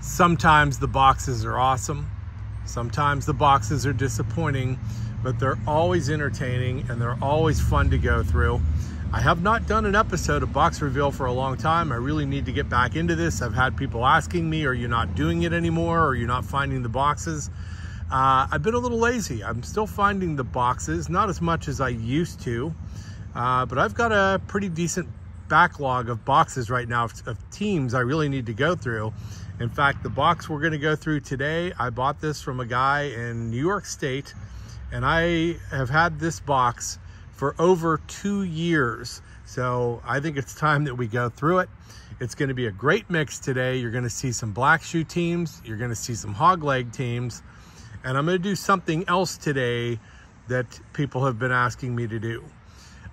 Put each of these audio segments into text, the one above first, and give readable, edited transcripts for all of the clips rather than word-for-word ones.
Sometimes the boxes are awesome. Sometimes the boxes are disappointing, but they're always entertaining and they're always fun to go through. I have not done an episode of box reveal for a long time. I really need to get back into this. I've had people asking me, are you not doing it anymore? Or are you not finding the boxes? I've been a little lazy. I'm still finding the boxes, not as much as I used to, but I've got a pretty decent backlog of boxes right now of teams I really need to go through. In fact, the box we're going to go through today, I bought this from a guy in New York State, and I have had this box for over 2 years. So I think it's time that we go through it. It's going to be a great mix today. You're going to see some black shoe teams. You're going to see some hog leg teams. And I'm going to do something else today that people have been asking me to do.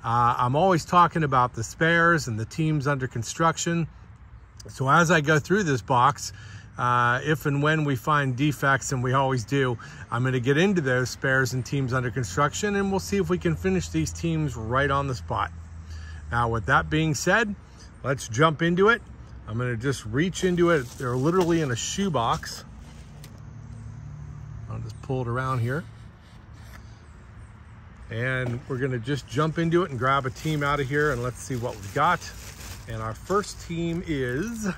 I'm always talking about the spares and the teams under construction. So as I go through this box, if and when we find defects, and we always do, I'm going to get into those spares and teams under construction, and we'll see if we can finish these teams right on the spot. Now, with that being said, let's jump into it. I'm going to just reach into it. They're literally in a shoe box. I'll just pull it around here. And we're going to just jump into it and grab a team out of here, and let's see what we've got. And our first team is a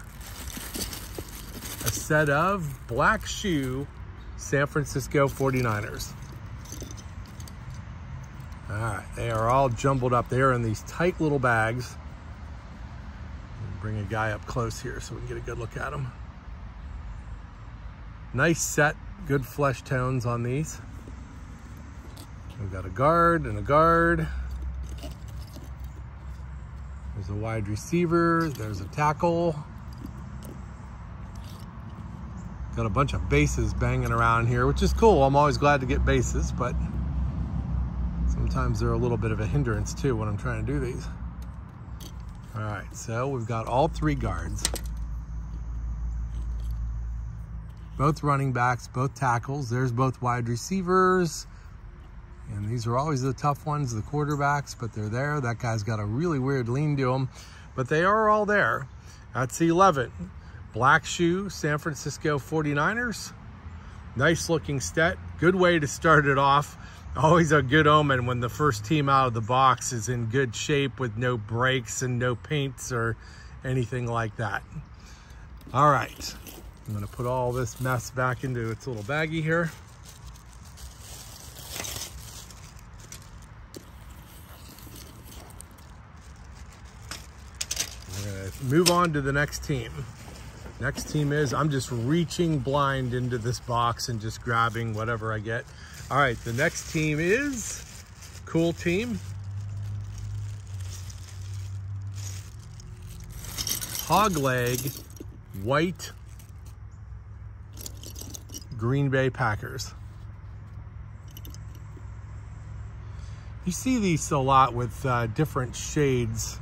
set of black shoe San Francisco 49ers. All right, they are all jumbled up. They are in these tight little bags. Bring a guy up close here so we can get a good look at them. Nice set, good flesh tones on these. We've got a guard and a guard. There's a wide receiver, there's a tackle. Got a bunch of bases banging around here, which is cool. I'm always glad to get bases, but sometimes they're a little bit of a hindrance too when I'm trying to do these. All right, so we've got all 3 guards. Both running backs, both tackles. There's both wide receivers. And these are always the tough ones, the quarterbacks, but they're there. That guy's got a really weird lean to him, but they are all there. That's 11. Black shoe, San Francisco 49ers. Nice looking set. Good way to start it off. Always a good omen when the first team out of the box is in good shape with no breaks and no paints or anything like that. All right. I'm going to put all this mess back into its little baggie here. Move on to the next team. Next team is, I'm just reaching blind into this box and just grabbing whatever I get. All right, the next team is cool team. Hog leg, white, Green Bay Packers. You see these a lot with different shades.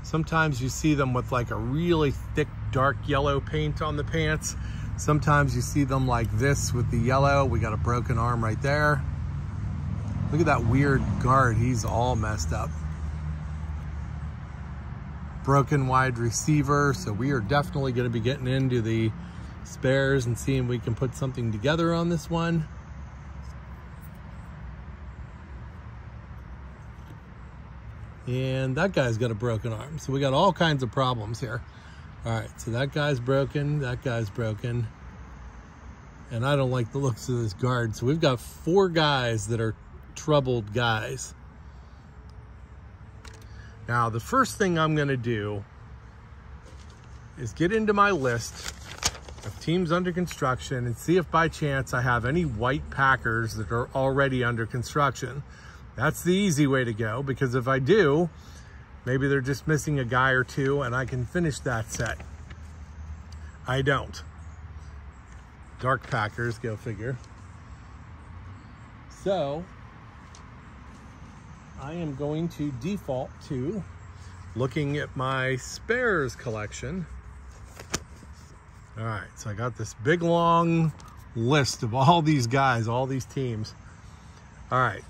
Sometimes you see them with like a really thick, dark yellow paint on the pants. Sometimes you see them like this with the yellow. We got a broken arm right there. Look at that weird guard. He's all messed up. Broken wide receiver. So we are definitely going to be getting into the spares and seeing if we can put something together on this one. And that guy's got a broken arm. So we got all kinds of problems here. All right, so that guy's broken, that guy's broken. And I don't like the looks of this guard. So we've got 4 guys that are troubled guys. Now, the first thing I'm gonna do is get into my list of teams under construction and see if by chance I have any white Packers that are already under construction. That's the easy way to go, because if I do, maybe they're just missing a guy or 2 and I can finish that set. I don't. Dark Packers, go figure. So I am going to default to looking at my spares collection. All right, so I got this big long list of all these guys, all these teams. All right.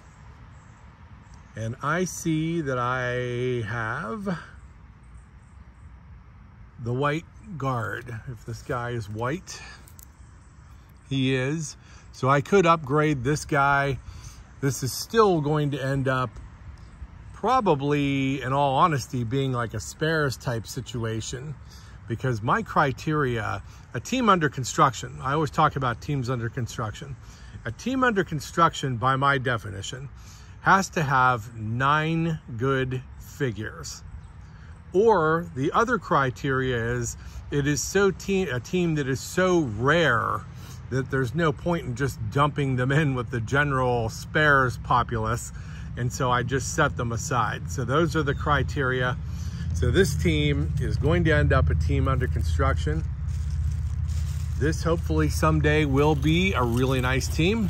And I see that I have the white guard. If this guy is white, he is. So I could upgrade this guy. This is still going to end up probably, in all honesty, being like a spares type situation, because my criteria, a team under construction, I always talk about teams under construction. A team under construction, by my definition, has to have 9 good figures. Or the other criteria is it is a team that is so rare that there's no point in just dumping them in with the general spares populace. And so I just set them aside. So those are the criteria. So this team is going to end up a team under construction. This hopefully someday will be a really nice team.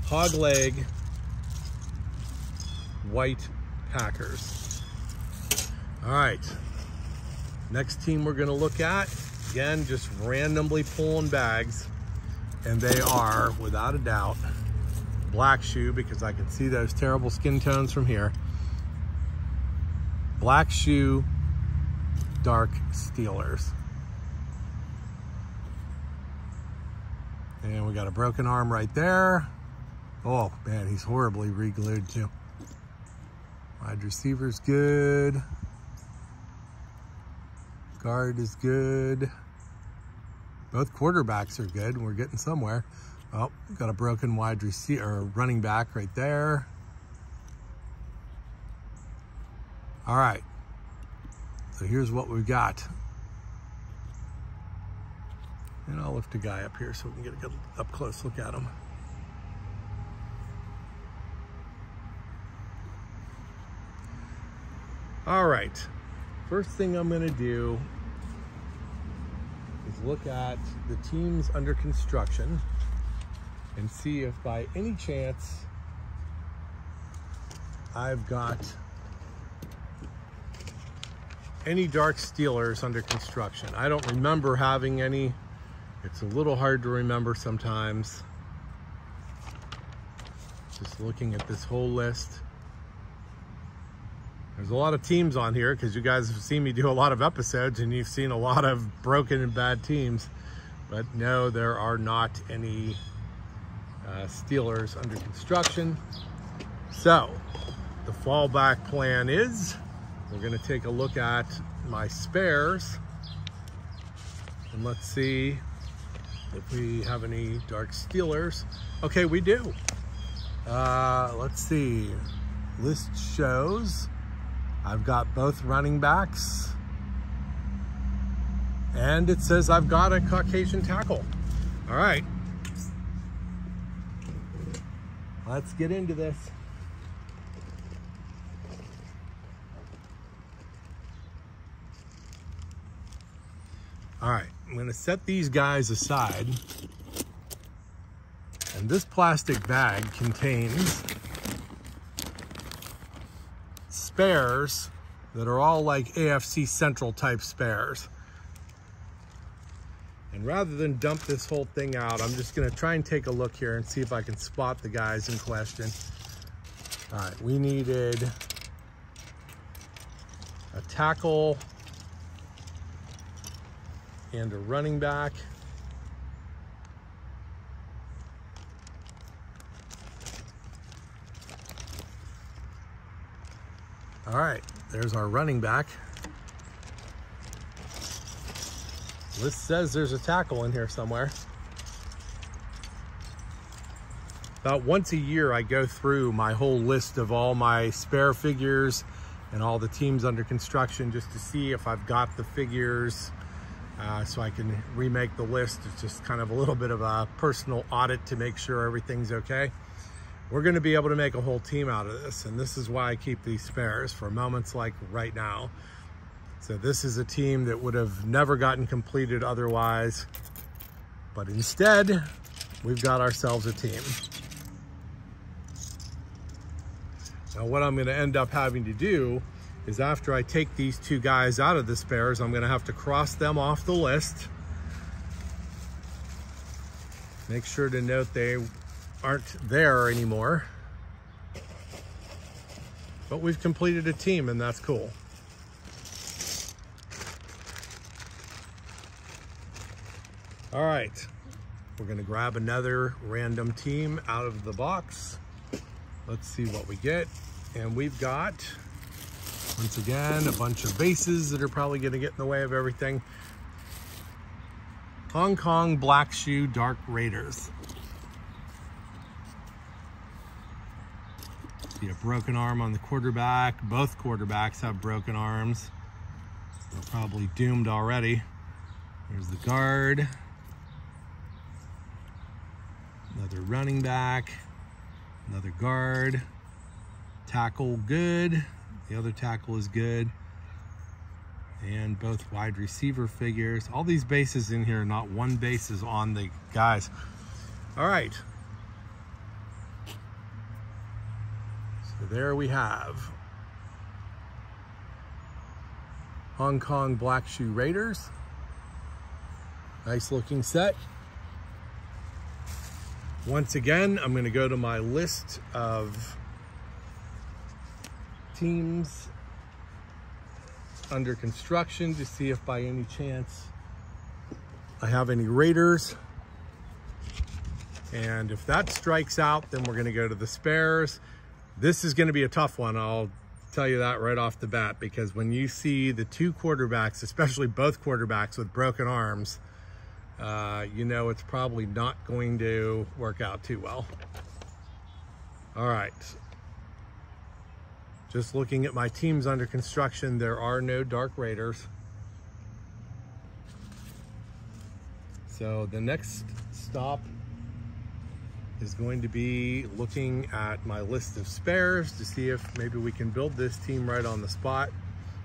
Hog leg, white Packers. All right, next team we're gonna look at, again, just randomly pulling bags, and they are, without a doubt, black shoe, because I can see those terrible skin tones from here. Black shoe, dark Steelers. And we got a broken arm right there. Oh man, he's horribly re-glued too. Wide receiver's good. Guard is good. Both quarterbacks are good, and we're getting somewhere. Oh, got a broken wide receiver, or running back right there. All right, so here's what we've got. And I'll lift a guy up here so we can get a good up close look at him. All right, first thing I'm gonna do is look at the teams under construction and see if by any chance I've got any dark Steelers under construction. I don't remember having any. It's a little hard to remember sometimes. Just looking at this whole list. There's a lot of teams on here because you guys have seen me do a lot of episodes and you've seen a lot of broken and bad teams. But no, there are not any Steelers under construction. So the fallback plan is we're going to take a look at my spares and let's see if we have any dark Steelers. Okay, we do. Let's see. List shows I've got both running backs, and it says I've got a Caucasian tackle. All right, let's get into this. All right, I'm going to set these guys aside, and this plastic bag contains spares that are all like AFC Central type spares. And rather than dump this whole thing out, I'm just going to try and take a look here and see if I can spot the guys in question. All right, we needed a tackle and a running back. All right, there's our running back. List says there's a tackle in here somewhere. About once a year, I go through my whole list of all my spare figures and all the teams under construction just to see if I've got the figures so I can remake the list. It's just kind of a little bit of a personal audit to make sure everything's okay. We're going to be able to make a whole team out of this, and this is why I keep these spares for moments like right now. So this is a team that would have never gotten completed otherwise, but instead, we've got ourselves a team. Now what I'm going to end up having to do is after I take these two guys out of the spares, I'm going to have to cross them off the list. Make sure to note they aren't there anymore. But we've completed a team, and that's cool. All right, we're gonna grab another random team out of the box. Let's see what we get. And we've got, once again, a bunch of bases that are probably gonna get in the way of everything. Hong Kong Black Shoe Dark Raiders. See a broken arm on the quarterback. Both quarterbacks have broken arms. They're probably doomed already. There's the guard. Another running back. Another guard. Tackle good. The other tackle is good. And both wide receiver figures. All these bases in here, not one base is on the guys. All right. So there we have Hong Kong Black Shoe Raiders. Nice looking set. Once again, I'm going to go to my list of teams under construction to see if by any chance I have any Raiders. And if that strikes out, then we're going to go to the spares. This is going to be a tough one. I'll tell you that right off the bat, because when you see the two quarterbacks, especially both quarterbacks with broken arms, you know it's probably not going to work out too well. All right. Just looking at my teams under construction, there are no Dark Raiders. So the next stop is going to be looking at my list of spares to see if maybe we can build this team right on the spot.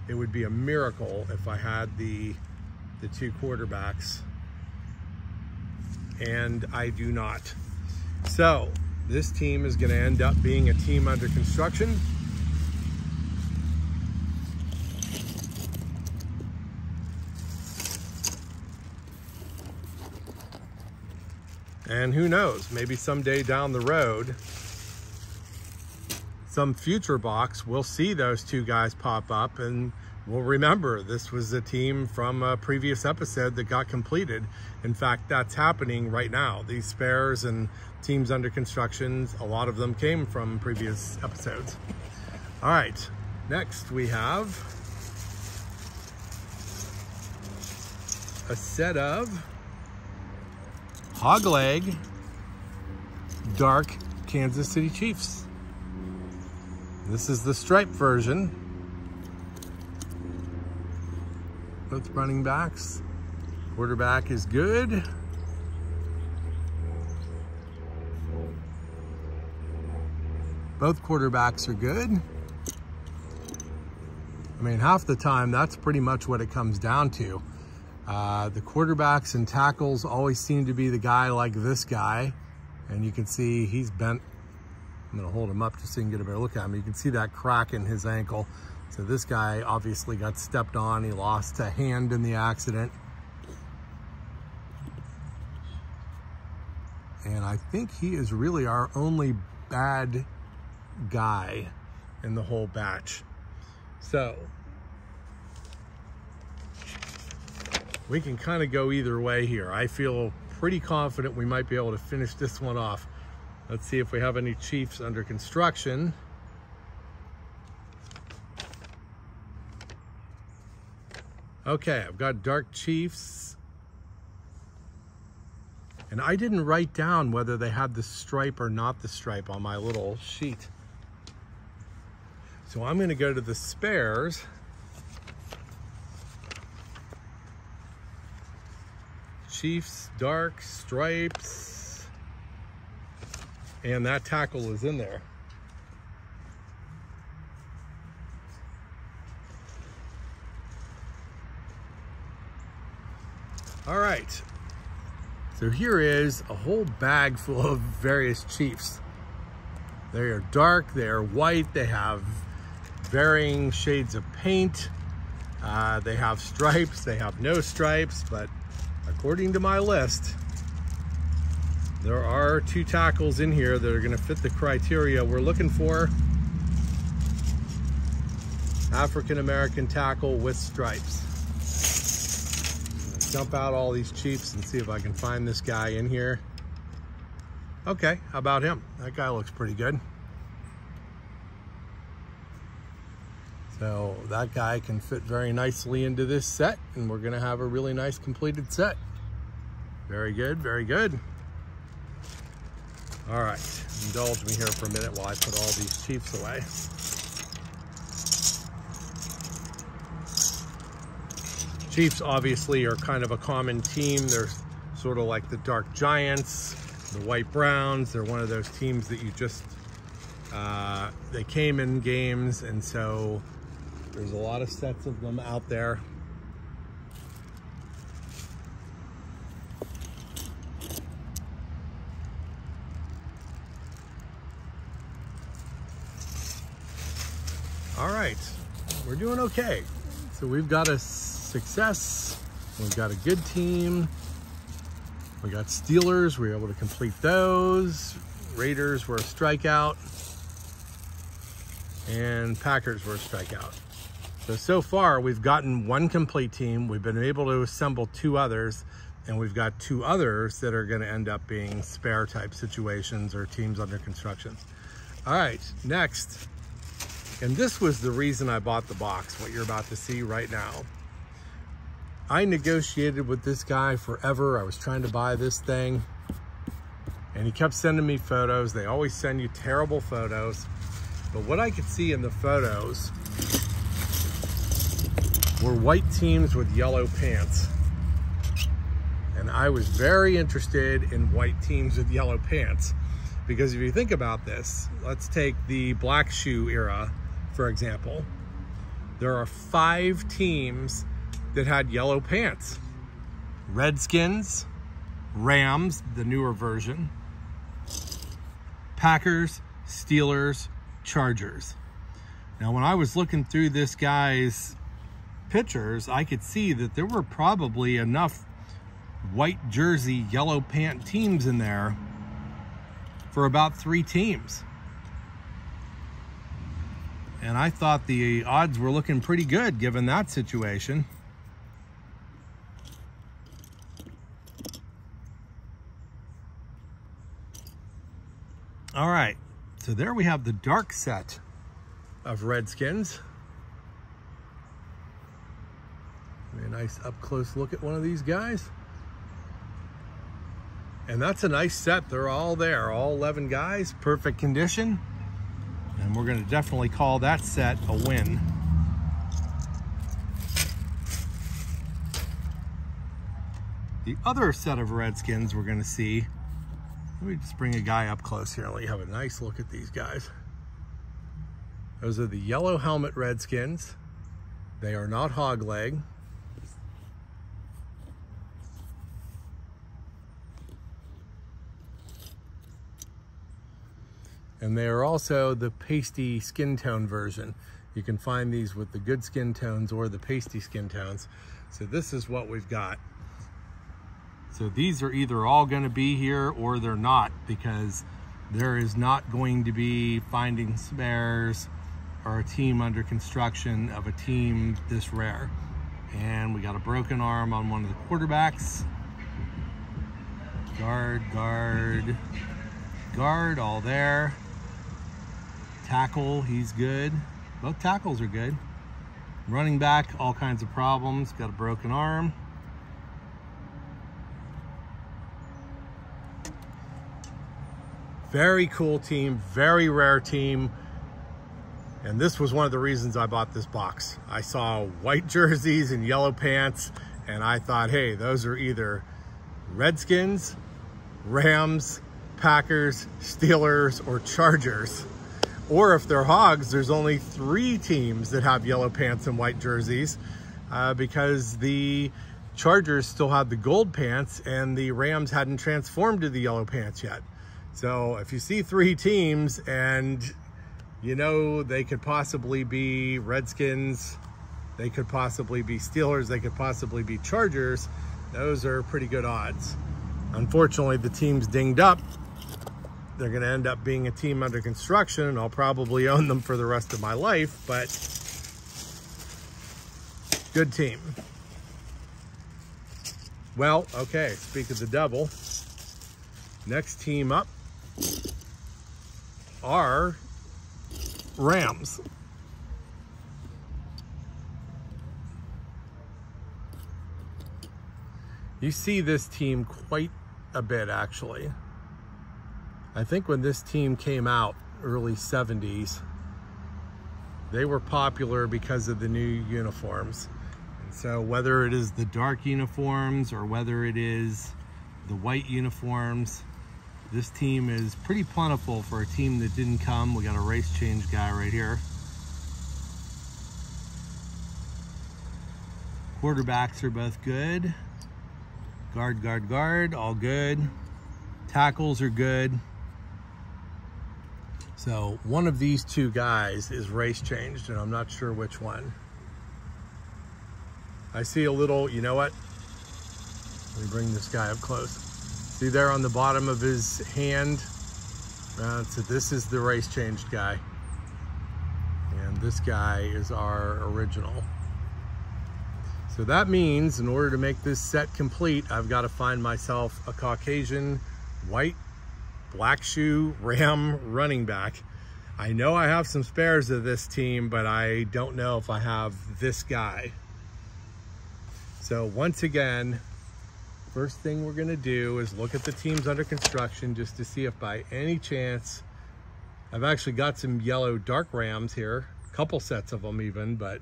It would be a miracle if I had the two quarterbacks, and I do not. So this team is going to end up being a team under construction. And who knows, maybe someday down the road, some future box, we'll see those two guys pop up and we'll remember this was a team from a previous episode that got completed. In fact, that's happening right now. These spares and teams under construction, a lot of them came from previous episodes. All right, next we have a set of Hogleg Dark Kansas City Chiefs. This is the stripe version. Both running backs. Quarterback is good. Both quarterbacks are good. I mean, half the time, that's pretty much what it comes down to. The quarterbacks and tackles always seem to be the guy like this guy. And you can see he's bent. I'm going to hold him up just so you can get a better look at him. You can see that crack in his ankle. So this guy obviously got stepped on. He lost a hand in the accident. And I think he is really our only bad guy in the whole batch. So we can kind of go either way here. I feel pretty confident we might be able to finish this one off. Let's see if we have any Chiefs under construction. Okay, I've got Dark Chiefs. And I didn't write down whether they had the stripe or not the stripe on my little sheet. So I'm going to go to the spares. Chiefs, dark, stripes, and that tackle is in there. All right, so here is a whole bag full of various Chiefs. They are dark, they are white, they have varying shades of paint, they have stripes, they have no stripes, but according to my list, there are two tackles in here that are going to fit the criteria we're looking for. African-American tackle with stripes. dump out all these Chiefs and see if I can find this guy in here. Okay, how about him? That guy looks pretty good. So that guy can fit very nicely into this set, and we're gonna have a really nice completed set. Very good, very good. All right, indulge me here for a minute while I put all these Chiefs away. Chiefs obviously are kind of a common team. They're sort of like the Dark Giants, the White Browns. They're one of those teams that you just, they came in games, and so there's a lot of sets of them out there. All right, we're doing okay. So we've got a success. We've got a good team. We got Steelers. We were able to complete those. Raiders were a strikeout. And Packers were a strikeout. So far, we've gotten one complete team. We've been able to assemble 2 others, and we've got 2 others that are gonna end up being spare type situations or teams under construction. All right, next. And this was the reason I bought the box, what you're about to see right now. I negotiated with this guy forever. I was trying to buy this thing, and he kept sending me photos. They always send you terrible photos. But what I could see in the photos were white teams with yellow pants. And I was very interested in white teams with yellow pants, because if you think about this, let's take the black shoe era, for example. There are 5 teams that had yellow pants. Redskins, Rams, the newer version, Packers, Steelers, Chargers. Now, when I was looking through this guy's pictures, I could see that there were probably enough white jersey, yellow pant teams in there for about 3 teams. And I thought the odds were looking pretty good given that situation. All right, so there we have the dark set of Redskins. A nice up close look at one of these guys. And that's a nice set. They're all there, all 11 guys, perfect condition. And we're gonna definitely call that set a win. The other set of Redskins we're gonna see, let me just bring a guy up close here and let you have a nice look at these guys. Those are the yellow helmet Redskins. They are not hog leg. And they are also the pasty skin tone version. You can find these with the good skin tones or the pasty skin tones. So this is what we've got. So these are either all gonna be here or they're not, because there is not going to be finding spares or a team under construction of a team this rare. And we got a broken arm on one of the quarterbacks. Guard, guard, guard, all there. Tackle, he's good. Both tackles are good. Running back, all kinds of problems. Got a broken arm. Very cool team, very rare team. And this was one of the reasons I bought this box. I saw white jerseys and yellow pants, and I thought, hey, those are either Redskins, Rams, Packers, Steelers, or Chargers. Or if they're hogs, there's only 3 teams that have yellow pants and white jerseys, because the Chargers still have the gold pants and the Rams hadn't transformed to the yellow pants yet. So if you see 3 teams and you know they could possibly be Redskins, they could possibly be Steelers, they could possibly be Chargers, those are pretty good odds. Unfortunately, the team's dinged up. They're going to end up being a team under construction, and I'll probably own them for the rest of my life, but good team. Well, okay, speak of the devil. Next team up are Rams. You see this team quite a bit, actually. I think when this team came out, early 70s, they were popular because of the new uniforms. And so whether it is the dark uniforms or whether it is the white uniforms, this team is pretty plentiful for a team that didn't come. We got a race change guy right here. Quarterbacks are both good. Guard, guard, guard, all good. Tackles are good. So one of these two guys is race changed, and I'm not sure which one. I see a little, you know what? Let me bring this guy up close. See there on the bottom of his hand? So this is the race changed guy. And this guy is our original. So that means in order to make this set complete, I've got to find myself a Caucasian, white, black shoe Ram running back. I know I have some spares of this team, but I don't know if I have this guy. So once again, first thing we're gonna do is look at the teams under construction just to see if by any chance, I've actually got some yellow dark Rams here, a couple sets of them even, but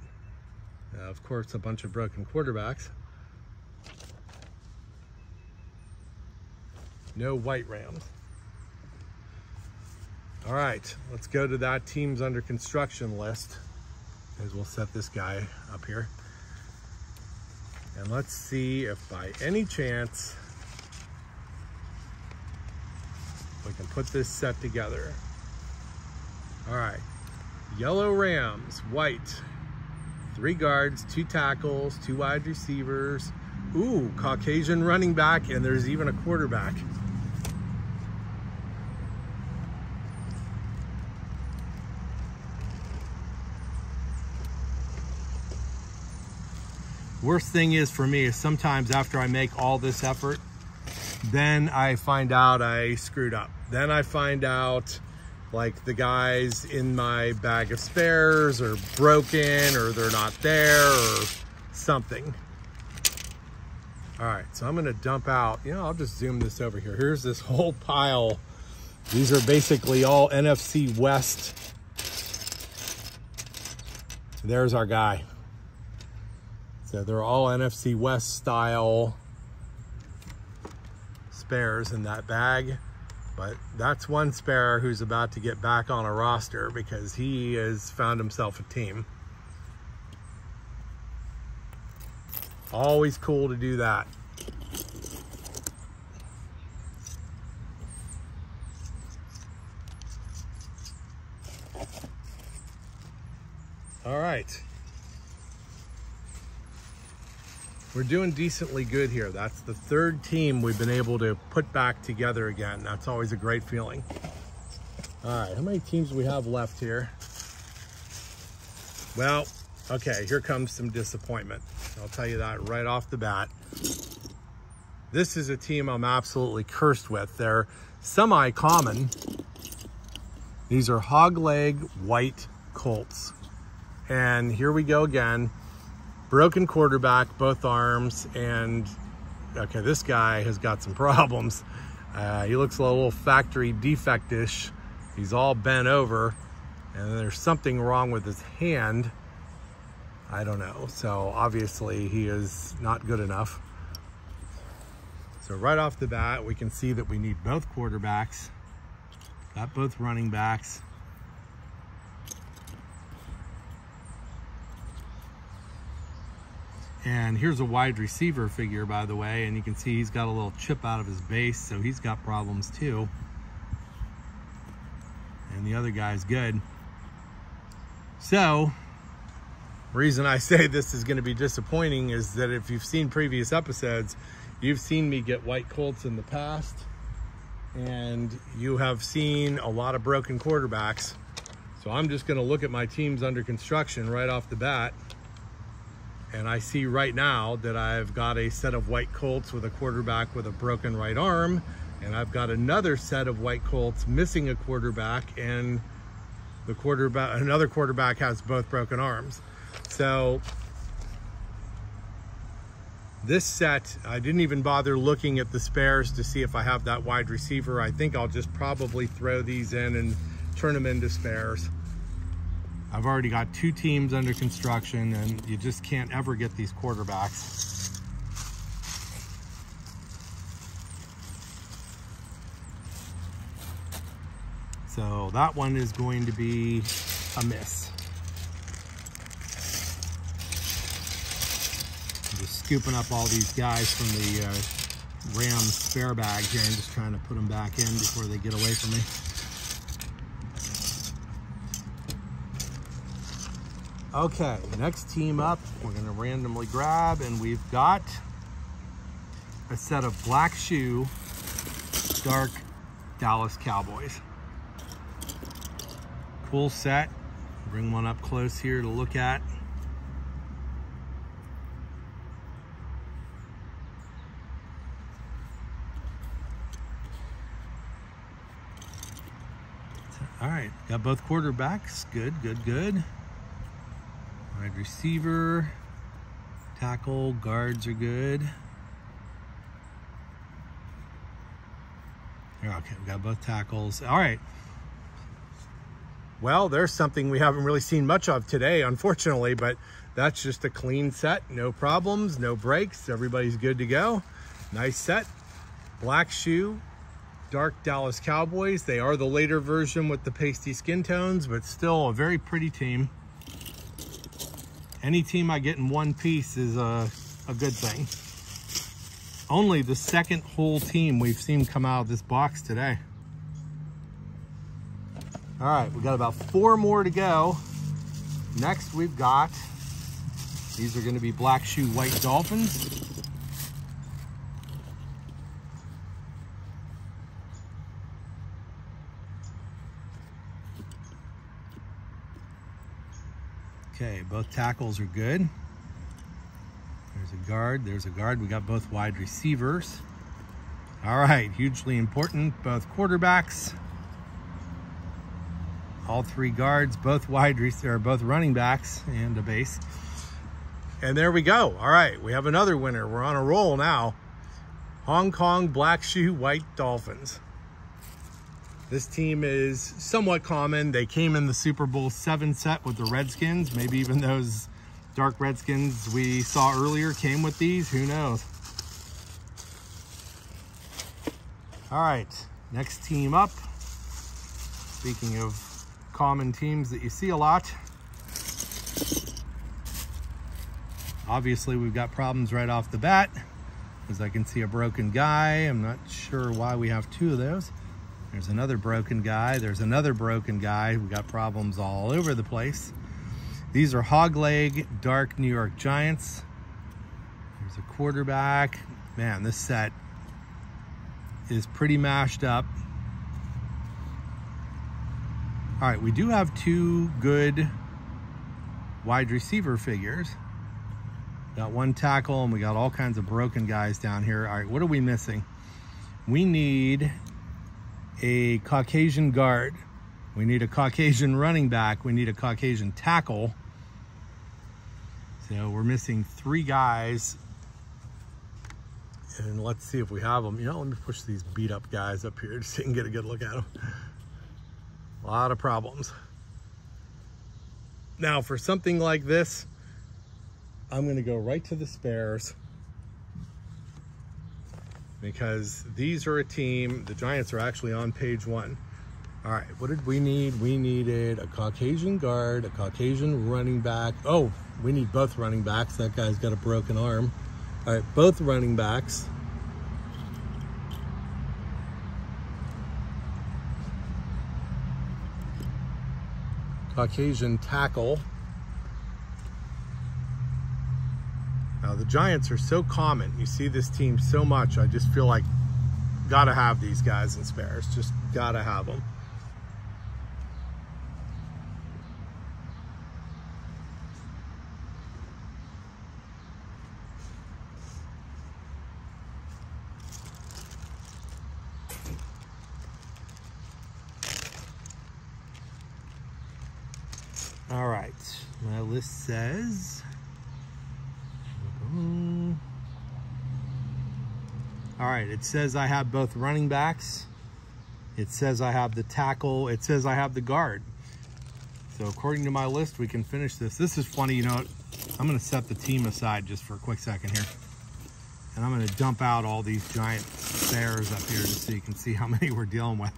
of course, a bunch of broken quarterbacks. No white Rams. All right, let's go to that teams under construction list, as we'll set this guy up here. And let's see if by any chance we can put this set together. All right, yellow Rams, white. 3 guards, 2 tackles, 2 wide receivers. Ooh, Caucasian running back, and there's even a quarterback. Worst thing is for me is sometimes after I make all this effort, then I find out I screwed up. Then I find out like the guys in my bag of spares are broken or they're not there or something. All right, so I'm gonna dump out, I'll just zoom this over here. Here's this whole pile. These are basically all NFC West. There's our guy. So they're all NFC West style spares in that bag. But that's one spare who's about to get back on a roster because he has found himself a team. Always cool to do that. All right. We're doing decently good here. That's the 3rd team we've been able to put back together again. That's always a great feeling. All right, how many teams do we have left here? Well, okay, here comes some disappointment. I'll tell you that right off the bat. This is a team I'm absolutely cursed with. They're semi-common. These are hog-leg white Colts. And here we go again. Broken quarterback, both arms, and okay, this guy has got some problems. He looks a little factory defect-ish. He's all bent over, and there's something wrong with his hand. I don't know. So obviously he is not good enough. So right off the bat, we can see that we need both quarterbacks, got both running backs. And here's a wide receiver figure, by the way, and you can see he's got a little chip out of his base, so he's got problems too. And the other guy's good. So, reason I say this is going to be disappointing is that if you've seen previous episodes, you've seen me get white Colts in the past, and you have seen a lot of broken quarterbacks. So I'm just going to look at my teams under construction right off the bat. And I see right now that I've got a set of white Colts with a quarterback with a broken right arm, and I've got another set of white Colts missing a quarterback, and another quarterback has both broken arms. So this set, I didn't even bother looking at the spares to see if I have that wide receiver. I think I'll just probably throw these in and turn them into spares. I've already got 2 teams under construction, and you just can't ever get these quarterbacks. So that one is going to be a miss. I'm just scooping up all these guys from the Rams spare bag here and just trying to put them back in before they get away from me. Okay, next team up, we're gonna randomly grab, and we've got a set of black shoe, dark Dallas Cowboys. Cool set. Bring one up close here to look at. All right, got both quarterbacks. Good, good, good. Wide receiver, tackle, guards are good. Okay, we got both tackles. All right. Well, there's something we haven't really seen much of today, unfortunately, but that's just a clean set. No problems, no breaks. Everybody's good to go. Nice set. Black shoe, dark Dallas Cowboys. They are the later version with the pasty skin tones, but still a very pretty team. Any team I get in one piece is a good thing. Only the second whole team we've seen come out of this box today. All right, we got about 4 more to go. Next we've got, these are gonna be black shoe white Dolphins. Okay, both tackles are good. There's a guard, there's a guard. We got both wide receivers. All right, hugely important, both quarterbacks. All 3 guards, both both running backs and a base. And there we go. All right, we have another winner. We're on a roll now. Hong Kong black shoe white Dolphins. This team is somewhat common. They came in the Super Bowl 7 set with the Redskins. Maybe even those dark Redskins we saw earlier came with these. Who knows? All right, next team up. Speaking of common teams that you see a lot. Obviously, we've got problems right off the bat, as I can see a broken guy. I'm not sure why we have 2 of those. There's another broken guy. There's another broken guy. We got problems all over the place. These are hog leg, dark New York Giants. There's a quarterback. Man, this set is pretty mashed up. All right, we do have 2 good wide receiver figures. Got 1 tackle, and we got all kinds of broken guys down here. All right, what are we missing? We need a Caucasian guard. We need a Caucasian running back. We need a Caucasian tackle. So we're missing 3 guys. And let's see if we have them. You know, let me push these beat up guys up here so you can get a good look at them. A lot of problems. Now for something like this, I'm gonna go right to the spares, because these are a team, the Giants are actually on page 1. All right, what did we need? We needed a Caucasian guard, a Caucasian running back. Oh, we need both running backs. That guy's got a broken arm. All right, both running backs. Caucasian tackle. Now the Giants are so common. You see this team so much. I just feel like gotta have these guys in spares. Just gotta have them. All right, my list says, all right, it says I have both running backs. It says I have the tackle. It says I have the guard. So according to my list, we can finish this. This is funny, you know, I'm gonna set the team aside just for a quick second here. And I'm gonna dump out all these giant spares up here just so you can see how many we're dealing with.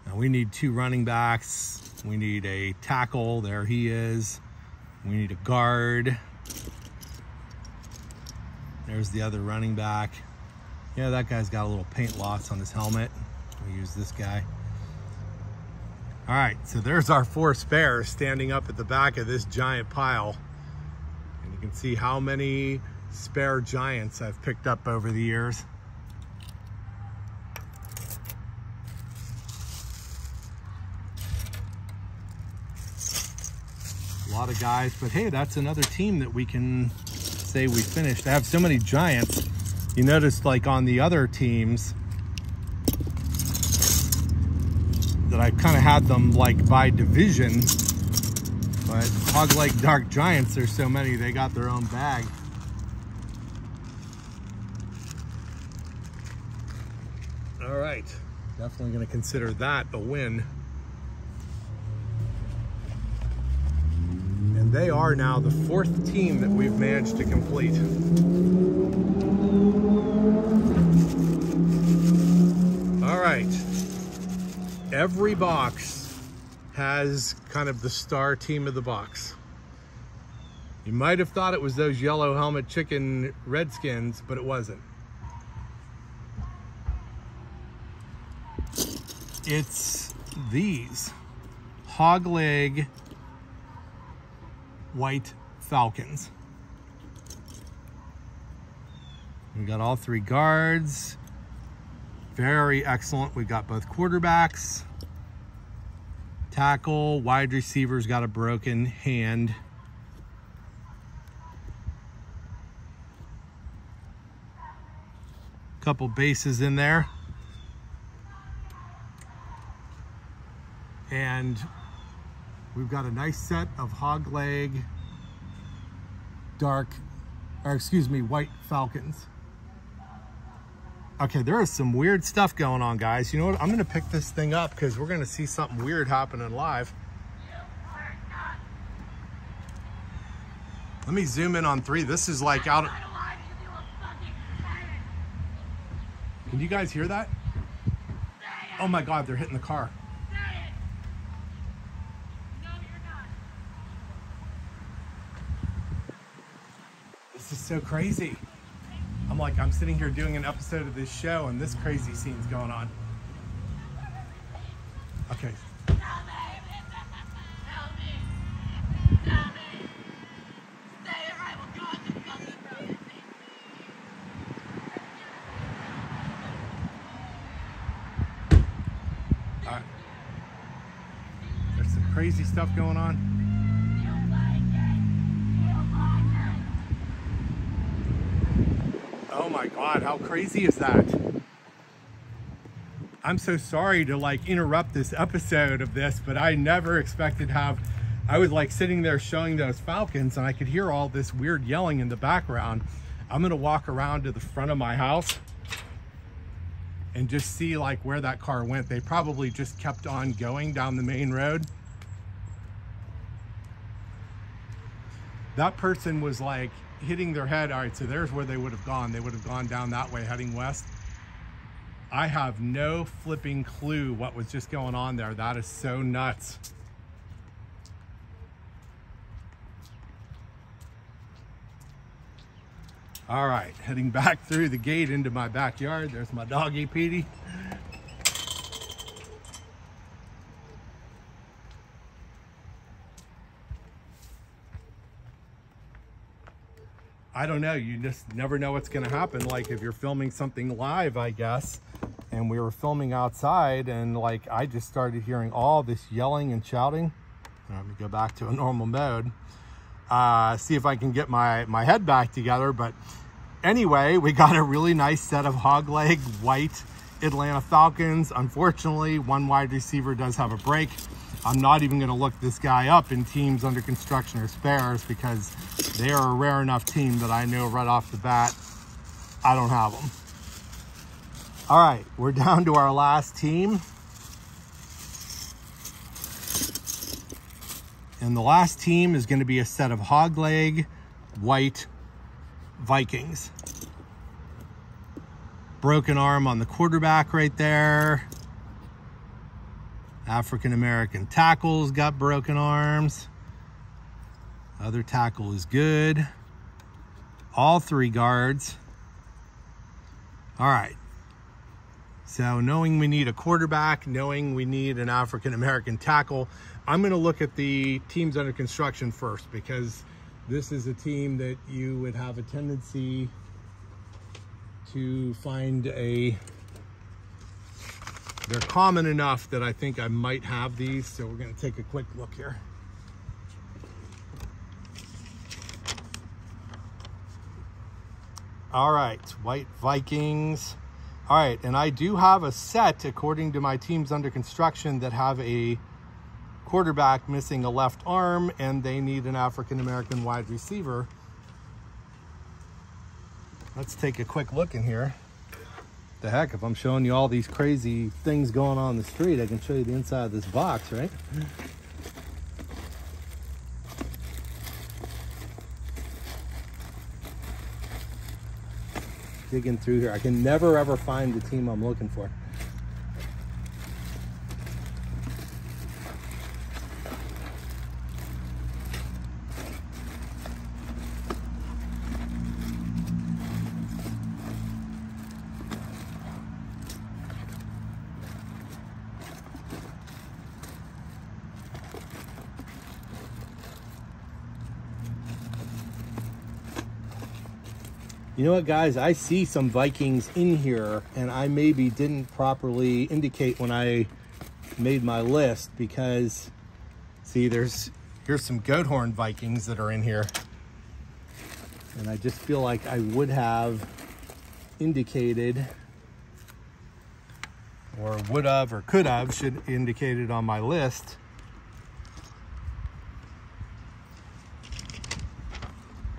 Now we need 2 running backs. We need a tackle, there he is. We need a guard. There's the other running back. Yeah, that guy's got a little paint loss on his helmet. We'll use this guy. All right, so there's our 4 spares standing up at the back of this giant pile. And you can see how many spare giants I've picked up over the years. A lot of guys, but hey, that's another team that we can say we finished. I have so many giants. You notice like on the other teams that I kind of had them like by division, but Hog-Leg Dark Giants, there's so many, they got their own bag. All right, definitely gonna consider that a win. And they are now the 4th team that we've managed to complete. All right, every box has kind of the star team of the box. You might have thought it was those yellow helmet chicken Redskins, but it wasn't. It's these Hog-Leg White Falcons. We got all 3 guards. Very excellent. We got both quarterbacks, tackle, wide receivers got a broken hand. Couple bases in there. And we've got a nice set of Hog-Leg White Falcons. Okay, there is some weird stuff going on, guys. You know what? I'm gonna pick this thing up because we're gonna see something weird happening live. Let me zoom in on 3. This is like out. Can you guys hear that? Oh my God, they're hitting the car. This is so crazy. I'm sitting here doing an episode of this show and this crazy scene's going on. Okay. All right. There's some crazy stuff going on. Oh my God, how crazy is that? I'm so sorry to like interrupt this episode of this, but I never expected to have, I was like sitting there showing those Falcons and I could hear all this weird yelling in the background. I'm gonna walk around to the front of my house and just see like where that car went. They probably just kept on going down the main road. That person was like hitting their head. All right, so there's where they would have gone. They would have gone down that way heading west. I have no flipping clue what was just going on there. That is so nuts. All right, heading back through the gate into my backyard. There's my doggy Petey. I don't know, you just never know what's gonna happen. Like if you're filming something live, I guess, and we were filming outside and like I just started hearing all this yelling and shouting. Let me go back to a normal mode. See if I can get my head back together. But anyway, we got a really nice set of Hog-Leg White Atlanta Falcons. Unfortunately, one wide receiver does have a break. I'm not even going to look this guy up in teams under construction or spares because they are a rare enough team that I know right off the bat I don't have them. All right, we're down to our last team. And the last team is going to be a set of hogleg white Vikings. Broken arm on the quarterback right there. African-American tackles got broken arms. Other tackle is good. All three guards. All right. So knowing we need a quarterback, knowing we need an African-American tackle, I'm going to look at the teams under construction first because this is a team that you would have a tendency to find they're common enough that I think I might have these. So we're going to take a quick look here. All right, white Vikings. All right, and I do have a set, according to my teams under construction, that have a quarterback missing a left arm, and they need an African-American wide receiver. Let's take a quick look in here. The heck, if I'm showing you all these crazy things going on in the street, I can show you the inside of this box, right? Digging through here. I can never ever find the team I'm looking for. You know what, guys? I see some Vikings in here, and I maybe didn't properly indicate when I made my list because, see, here's some goat horn Vikings that are in here. And I just feel like I would have indicated, or would have, or could have, should indicated on my list.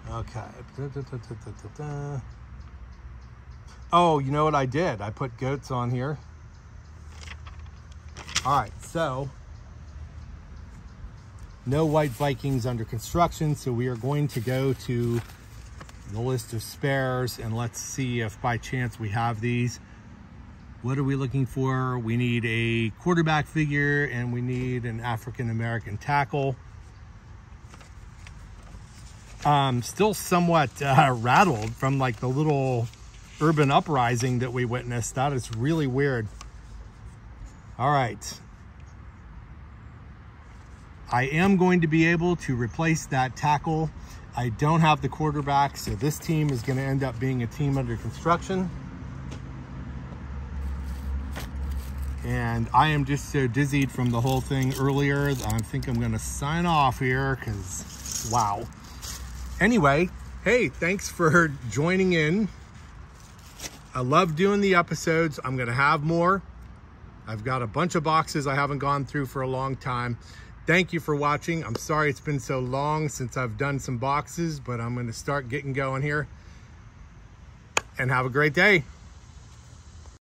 Okay. Oh, you know what I did? I put goats on here. All right, so no white Vikings under construction, so we are going to go to the list of spares and let's see if by chance we have these. What are we looking for? We need a quarterback figure and we need an African-American tackle. Still somewhat rattled from like the little urban uprising that we witnessed. That is really weird. All right. I am going to be able to replace that tackle. I don't have the quarterback, so this team is going to end up being a team under construction. And I am just so dizzied from the whole thing earlier. I think I'm going to sign off here because, wow. Anyway, hey, thanks for joining in. I love doing the episodes. I'm going to have more. I've got a bunch of boxes I haven't gone through for a long time. Thank you for watching. I'm sorry it's been so long since I've done some boxes, but I'm going to start getting going here. And have a great day.